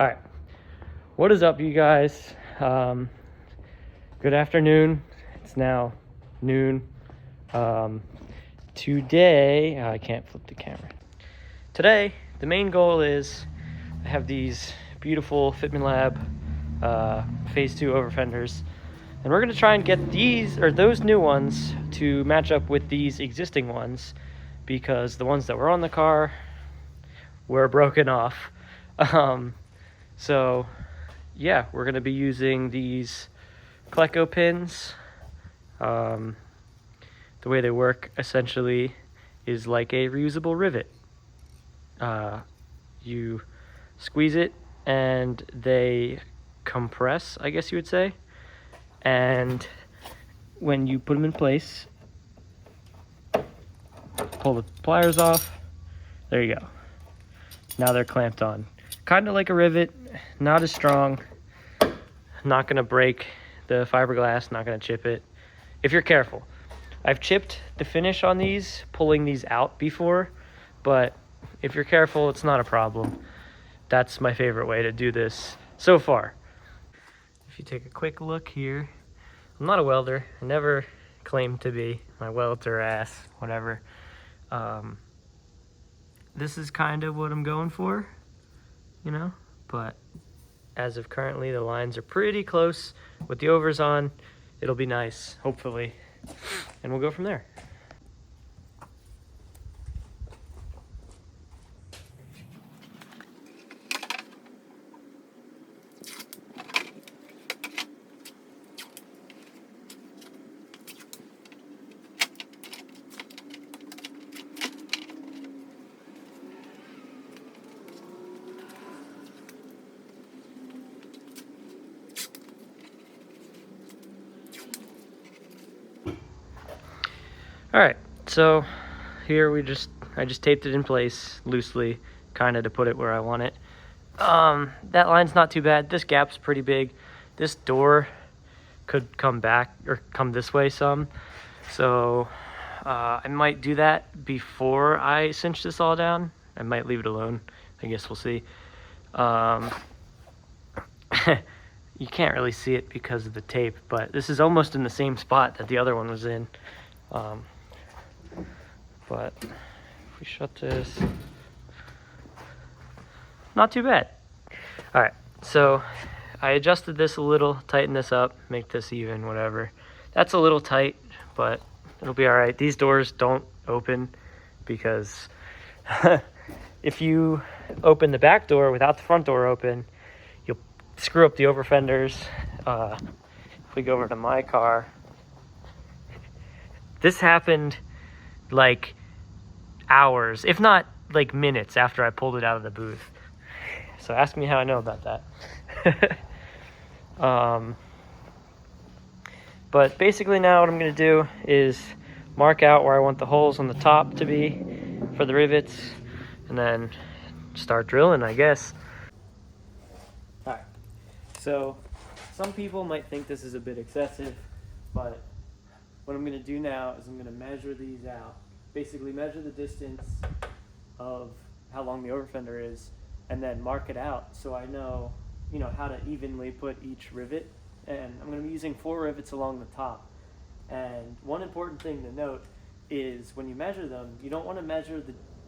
All right, what is up, you guys? Good afternoon. It's now noon. Today, I can't flip the camera. Today, the main goal is I have these beautiful Fitment Lab Phase 2 over fenders, and we're gonna try and get these or those new ones to match up with these existing ones, because the ones that were on the car were broken off. So yeah, we're gonna be using these Cleco pins. The way they work essentially is like a reusable rivet. You squeeze it and they compress, I guess you would say. And when you put them in place, pull the pliers off, there you go. Now they're clamped on. Kind of like a rivet, not as strong, not gonna break the fiberglass, not gonna chip it, if you're careful. I've chipped the finish on these, pulling these out before, but if you're careful, it's not a problem. That's my favorite way to do this so far. If you take a quick look here, I'm not a welder. I never claimed to be. My welder ass, whatever. This is kind of what I'm going for, you know, but as of currently, the lines are pretty close. With the overs on, it'll be nice, hopefully, and we'll go from there. All right, so here I just taped it in place loosely, kind of to put it where I want it. That line's not too bad. This gap's pretty big. This door could come back or come this way some. So I might do that before I cinch this all down. I might leave it alone. I guess we'll see. You can't really see it because of the tape, but this is almost in the same spot that the other one was in. But if we shut this, not too bad. All right, so I adjusted this a little, tightened this up, make this even, whatever. That's a little tight, but it'll be all right. These doors don't open because if you open the back door without the front door open, you'll screw up the over fenders. If we go over to my car, this happened like hours, if not like minutes after I pulled it out of the booth. So ask me how I know about that. But basically now what I'm going to do is mark out where I want the holes on the top to be for the rivets, and then start drilling, I guess. All right, so some people might think this is a bit excessive, but what I'm going to do now is I'm going to measure these out. Basically measure the distance of how long the over fender is, and then mark it out so I know, how to evenly put each rivet. And I'm going to be using 4 rivets along the top. And one important thing to note is when you measure them, you don't want to measure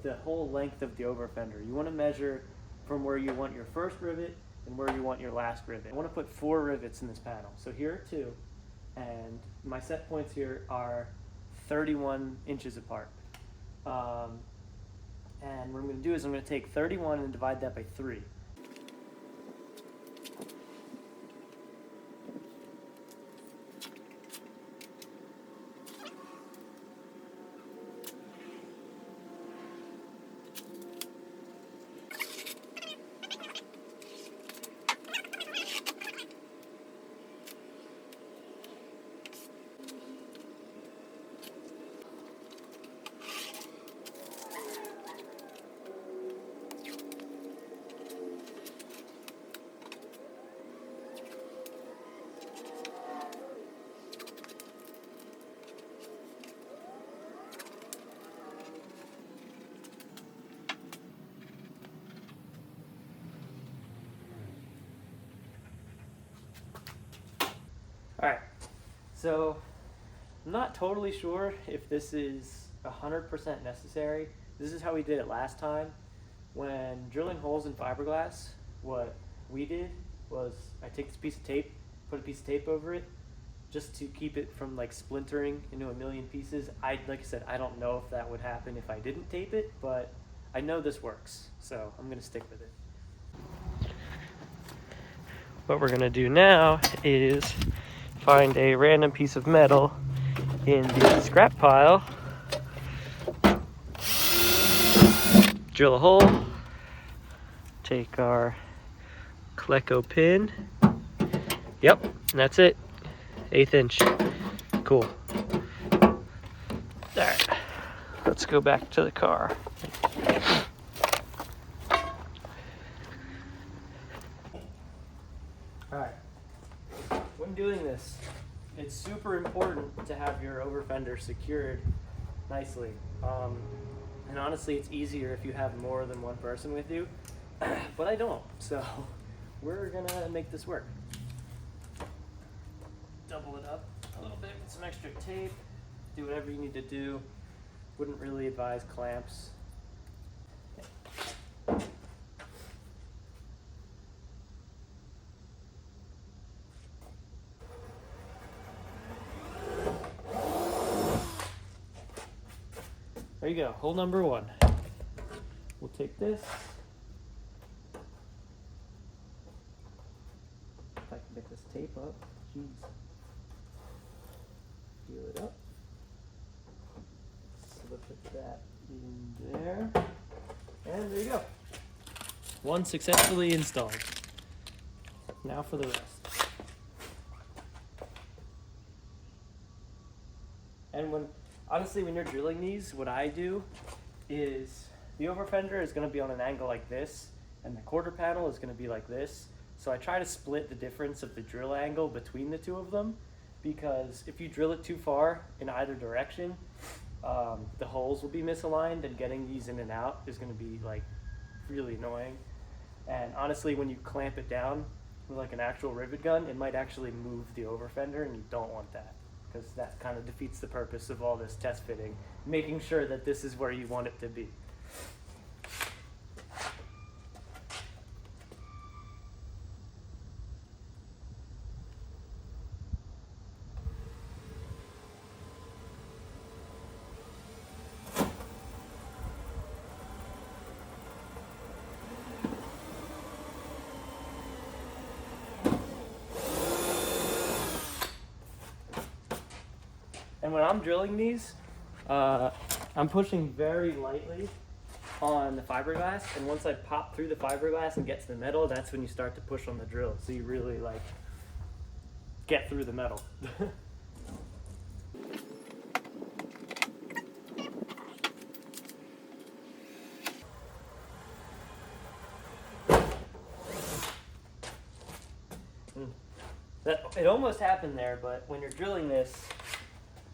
the whole length of the over fender. You want to measure from where you want your first rivet and where you want your last rivet. I want to put 4 rivets in this panel. So here are 2, and my set points here are 31 inches apart. And what I'm going to do is I'm going to take 31 and divide that by 3. So I'm not totally sure if this is 100% necessary. This is how we did it last time. When drilling holes in fiberglass, what we did was I take this piece of tape, put a piece of tape over it, just to keep it from like splintering into a million pieces. Like I said, I don't know if that would happen if I didn't tape it, but I know this works, so I'm gonna stick with it. What we're gonna do now is find a random piece of metal in the scrap pile, drill a hole, take our Cleco pin, yep, and that's it, 1/8 inch, cool. Alright, let's go back to the car. Alright, when doing this, it's super important to have your over fender secured nicely. And honestly, it's easier if you have more than one person with you, but I don't, so we're gonna make this work. Double it up a little bit with some extra tape, do whatever you need to do. Wouldn't really advise clamps. There you go, hole number 1. We'll take this. If I can get this tape up, jeez. Seal it up. Slip that in there. And there you go. One successfully installed. Now for the rest. And honestly, when you're drilling these, what I do is the over fender is going to be on an angle like this, and the quarter panel is going to be like this. So I try to split the difference of the drill angle between the two of them, because if you drill it too far in either direction, the holes will be misaligned, and getting these in and out is going to be like really annoying. And honestly, when you clamp it down with like an actual rivet gun, it might actually move the over fender, and you don't want that, because that kind of defeats the purpose of all this test fitting, making sure that this is where you want it to be. And when I'm drilling these, I'm pushing very lightly on the fiberglass, and once I pop through the fiberglass and get to the metal, that's when you start to push on the drill, so you really like get through the metal. It almost happened there, but when you're drilling this,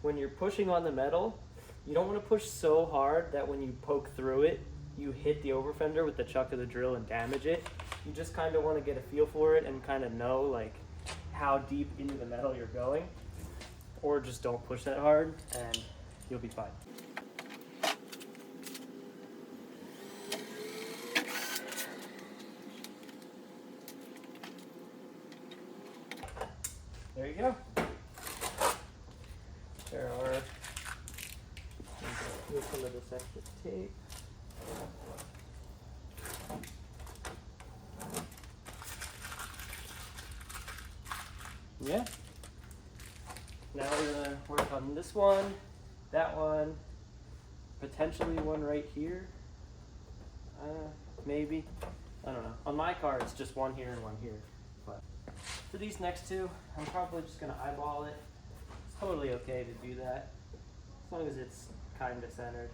when you're pushing on the metal, you don't want to push so hard that when you poke through it, you hit the over fender with the chuck of the drill and damage it. You just kind of want to get a feel for it and kind of know like how deep into the metal you're going, or just don't push that hard and you'll be fine. There you go. There are some of this extra tape. Yeah. Now we're gonna work on this one, that one, potentially one right here. Maybe. I don't know. On my car, it's just one here and one here. But for these next two, I'm probably just gonna eyeball it. It's totally okay to do that, as long as it's kind of centered.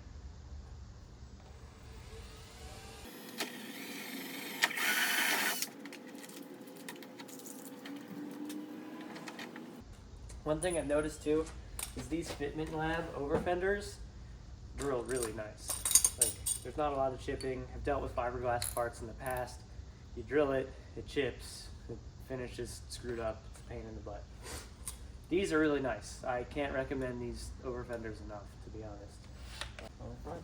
One thing I've noticed too is these Fitment Lab over fenders drill really nice. Like, there's not a lot of chipping. I've dealt with fiberglass parts in the past. You drill it, it chips, the finish is screwed up, it's a pain in the butt. These are really nice. I can't recommend these over fenders enough, to be honest. All right.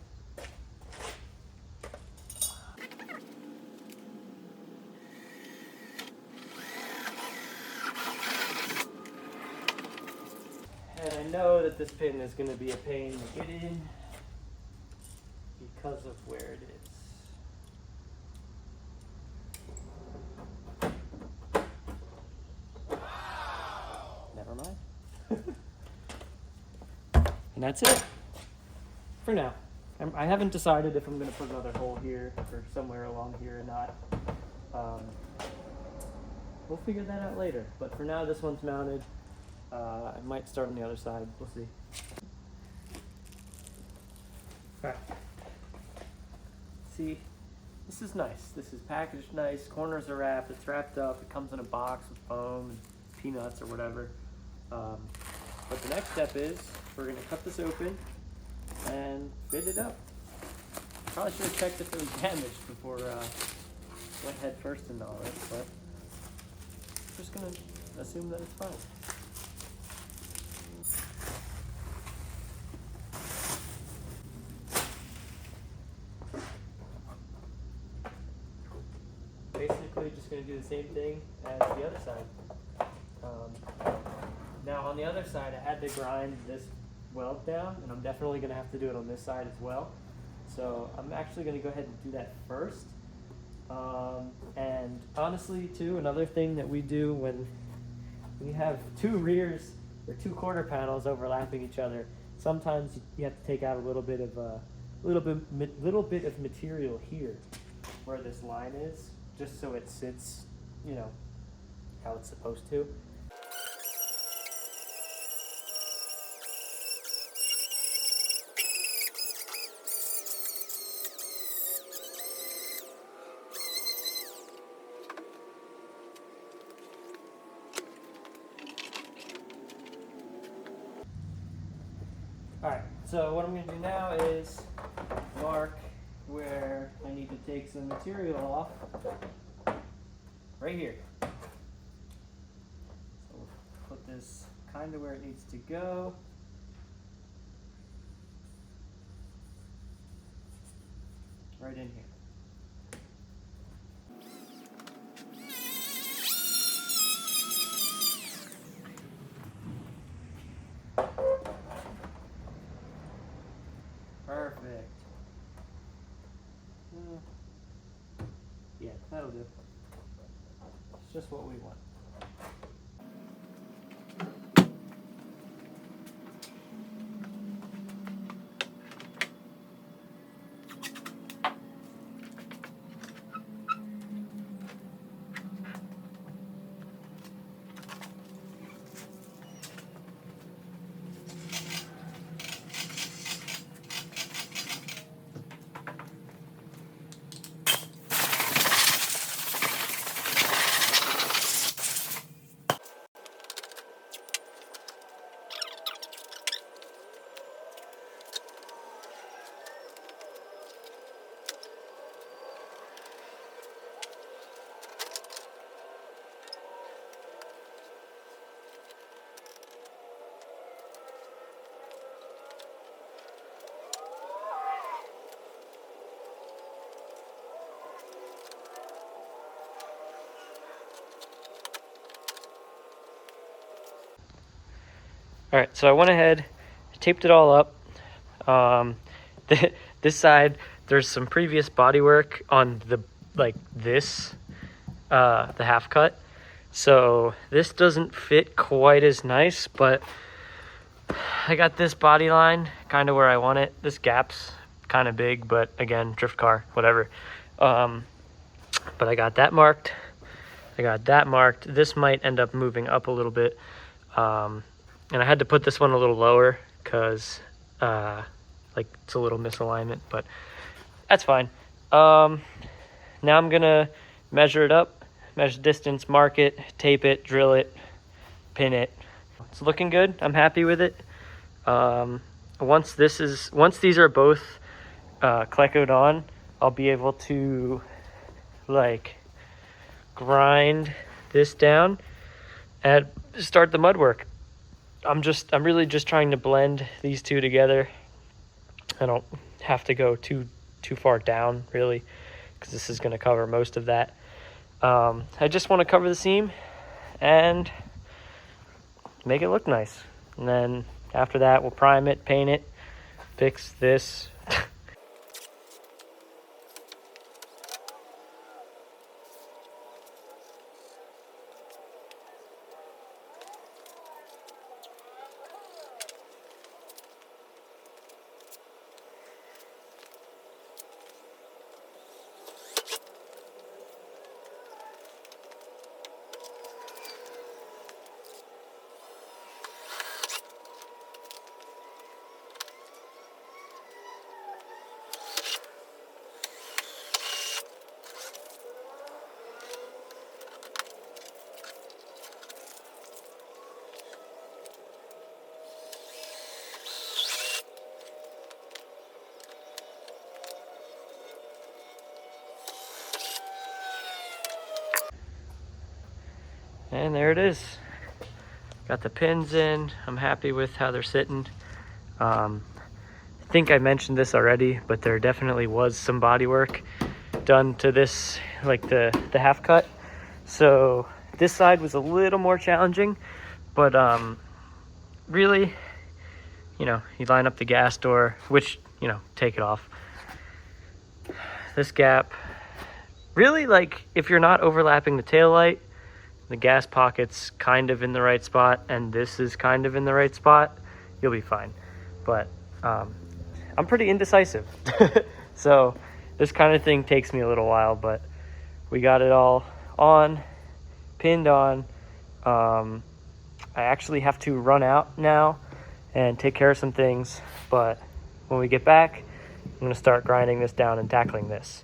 And I know that this pin is going to be a pain to get in because of where it is. Never mind. And that's it for now. I haven't decided if I'm going to put another hole here or somewhere along here or not. We'll figure that out later. But for now, this one's mounted. I might start on the other side. We'll see. All right. See, this is nice. This is packaged nice. Corners are wrapped. It's wrapped up. It comes in a box with foam and peanuts or whatever. But the next step is we're going to cut this open and fit it up. Probably should have checked if it was damaged before went head first into all this, but I'm just going to assume that it's fine. Basically just going to do the same thing as the other side. Now on the other side I had to grind this weld down, and I'm definitely going to have to do it on this side as well. So I'm actually going to go ahead and do that first. And honestly too, another thing that we do when we have two rears or two quarter panels overlapping each other, sometimes you have to take out a little bit of material here where this line is, just so it sits, you know, how it's supposed to. Alright, so what I'm going to do now is mark where I need to take some material off, right here. So we'll put this kind of where it needs to go. Right in here. Perfect. Yeah, that'll do. It's just what we want. Alright, so I went ahead, taped it all up. This side, there's some previous bodywork on the, the half cut. So this doesn't fit quite as nice, but I got this body line kind of where I want it. This gap's kind of big, but again, drift car, whatever. But I got that marked. I got that marked. This might end up moving up a little bit. And I had to put this one a little lower because it's a little misalignment, but that's fine. Now I'm gonna measure it up, measure distance, mark it, tape it, drill it, pin it. It's looking good. I'm happy with it. Once these are both clecoed on, I'll be able to grind this down and start the mud work. I'm really just trying to blend these two together. I don't have to go too far down really, because this is going to cover most of that. I just want to cover the seam and make it look nice, and then after that we'll prime it, paint it, fix this. And there it is. Got the pins in. I'm happy with how they're sitting. I think I mentioned this already, but there definitely was some body work done to this, like the half cut. So this side was a little more challenging, but really, you know, you line up the gas door, which, you know, take it off. This gap, really, like, if you're not overlapping the tail light, the gas pocket's kind of in the right spot, and this is kind of in the right spot, you'll be fine. But I'm pretty indecisive. So this kind of thing takes me a little while, but we got it all on, pinned on. I actually have to run out now and take care of some things, but when we get back, I'm gonna start grinding this down and tackling this.